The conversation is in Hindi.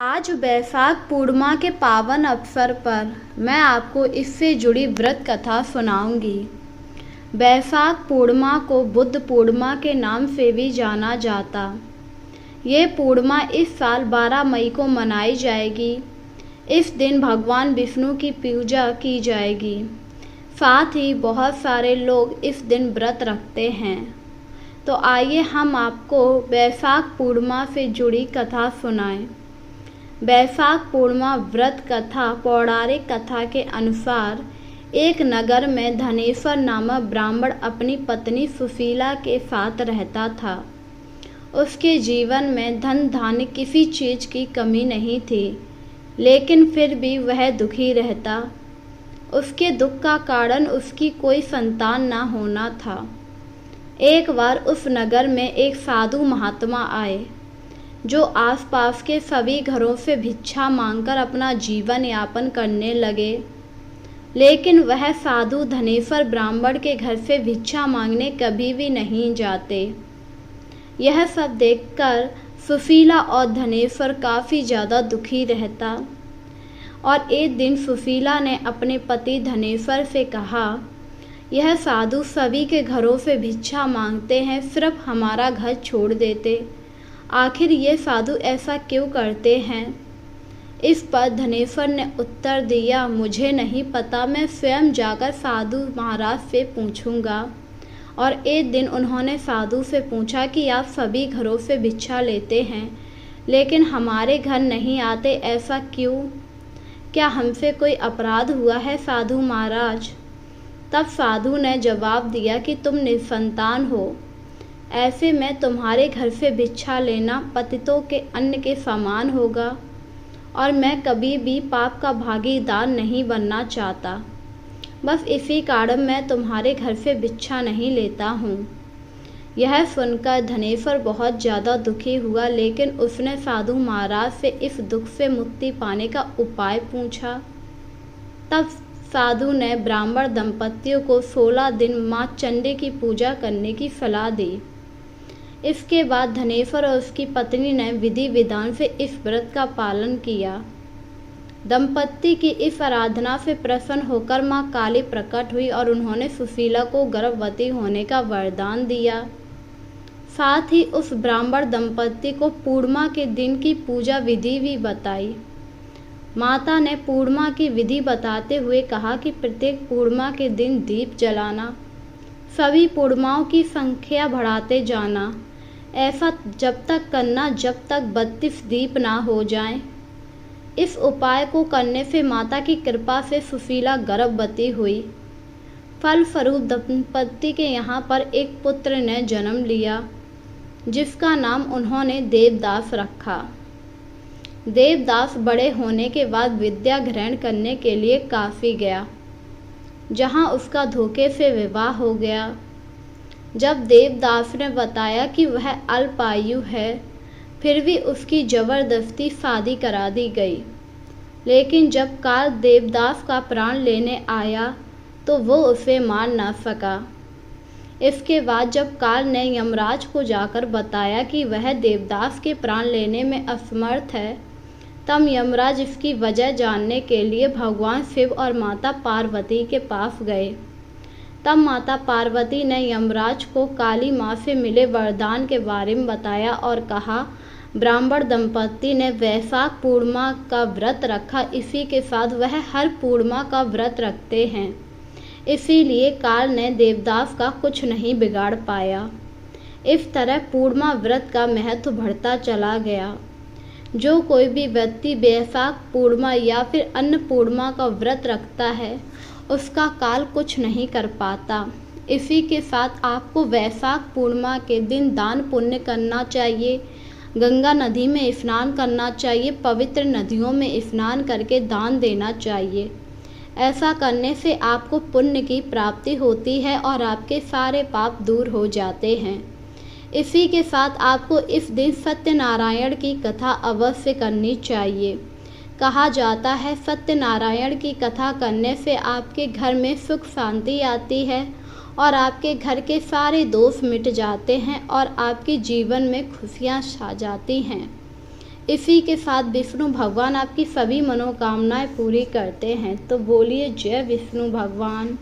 आज बैसाख पूर्णिमा के पावन अवसर पर मैं आपको इससे जुड़ी व्रत कथा सुनाऊंगी। बैसाख पूर्णिमा को बुद्ध पूर्णिमा के नाम से भी जाना जाता। ये पूर्णिमा इस साल 12 मई को मनाई जाएगी। इस दिन भगवान विष्णु की पूजा की जाएगी। साथ ही बहुत सारे लोग इस दिन व्रत रखते हैं। तो आइए हम आपको बैसाख पूर्णिमा से जुड़ी कथा सुनाएं। बैसाख पूर्णिमा व्रत कथा पौराणिक कथा के अनुसार एक नगर में धनेश्वर नामक ब्राह्मण अपनी पत्नी सुशीला के साथ रहता था। उसके जीवन में धन धान्य किसी चीज़ की कमी नहीं थी, लेकिन फिर भी वह दुखी रहता। उसके दुख का कारण उसकी कोई संतान न होना था। एक बार उस नगर में एक साधु महात्मा आए, जो आसपास के सभी घरों से भिक्षा मांगकर अपना जीवन यापन करने लगे। लेकिन वह साधु धनेश्वर ब्राह्मण के घर से भिक्षा मांगने कभी भी नहीं जाते। यह सब देखकर सुशीला और धनेश्वर काफ़ी ज़्यादा दुखी रहता। और एक दिन सुशीला ने अपने पति धनेश्वर से कहा, यह साधु सभी के घरों से भिक्षा मांगते हैं, सिर्फ हमारा घर छोड़ देते। आखिर ये साधु ऐसा क्यों करते हैं? इस पर धनेश्वर ने उत्तर दिया, मुझे नहीं पता, मैं स्वयं जाकर साधु महाराज से पूछूंगा। और एक दिन उन्होंने साधु से पूछा कि आप सभी घरों से भिक्षा लेते हैं, लेकिन हमारे घर नहीं आते, ऐसा क्यों? क्या हमसे कोई अपराध हुआ है साधु महाराज? तब साधु ने जवाब दिया कि तुम निसंतान हो, ऐसे में तुम्हारे घर से भिक्षा लेना पतितों के अन्न के समान होगा, और मैं कभी भी पाप का भागीदार नहीं बनना चाहता। बस इसी कारण मैं तुम्हारे घर से भिक्षा नहीं लेता हूँ। यह सुनकर धनेश्वर बहुत ज़्यादा दुखी हुआ, लेकिन उसने साधु महाराज से इस दुख से मुक्ति पाने का उपाय पूछा। तब साधु ने ब्राह्मण दंपतियों को 16 दिन माँ चंडी की पूजा करने की सलाह दी। इसके बाद धनेश्वर और उसकी पत्नी ने विधि विधान से इस व्रत का पालन किया। दंपति की इस आराधना से प्रसन्न होकर माँ काली प्रकट हुई और उन्होंने सुशीला को गर्भवती होने का वरदान दिया। साथ ही उस ब्राह्मण दंपति को पूर्णिमा के दिन की पूजा विधि भी बताई। माता ने पूर्णिमा की विधि बताते हुए कहा कि प्रत्येक पूर्णिमा के दिन दीप जलाना, सभी पूर्णिमाओं की संख्या बढ़ाते जाना, ऐसा जब तक करना जब तक 32 दीप ना हो जाएं। इस उपाय को करने से माता की कृपा से सुशीला गर्भवती हुई। फलस्वरूप दंपति के यहाँ पर एक पुत्र ने जन्म लिया, जिसका नाम उन्होंने देवदास रखा। देवदास बड़े होने के बाद विद्या ग्रहण करने के लिए काशी गया, जहाँ उसका धोखे से विवाह हो गया। जब देवदास ने बताया कि वह अल्पायु है, फिर भी उसकी जबरदस्ती शादी करा दी गई। लेकिन जब काल देवदास का प्राण लेने आया तो वो उसे मार न सका। इसके बाद जब काल ने यमराज को जाकर बताया कि वह देवदास के प्राण लेने में असमर्थ है, तब यमराज इसकी वजह जानने के लिए भगवान शिव और माता पार्वती के पास गए। तब माता पार्वती ने यमराज को काली माँ से मिले वरदान के बारे में बताया और कहा, ब्राह्मण दंपति ने बैसाख पूर्णिमा का व्रत रखा, इसी के साथ वह हर पूर्णिमा का व्रत रखते हैं, इसीलिए काल ने देवदास का कुछ नहीं बिगाड़ पाया। इस तरह पूर्णिमा व्रत का महत्व बढ़ता चला गया। जो कोई भी व्यक्ति बैसाख पूर्णिमा या फिर अन्य पूर्णिमा का व्रत रखता है, उसका काल कुछ नहीं कर पाता। इसी के साथ आपको बैसाख पूर्णिमा के दिन दान पुण्य करना चाहिए, गंगा नदी में स्नान करना चाहिए, पवित्र नदियों में स्नान करके दान देना चाहिए। ऐसा करने से आपको पुण्य की प्राप्ति होती है और आपके सारे पाप दूर हो जाते हैं। इसी के साथ आपको इस दिन सत्यनारायण की कथा अवश्य करनी चाहिए। कहा जाता है सत्यनारायण की कथा करने से आपके घर में सुख शांति आती है और आपके घर के सारे दोष मिट जाते हैं और आपके जीवन में खुशियाँ छा जाती हैं। इसी के साथ विष्णु भगवान आपकी सभी मनोकामनाएं पूरी करते हैं। तो बोलिए जय विष्णु भगवान।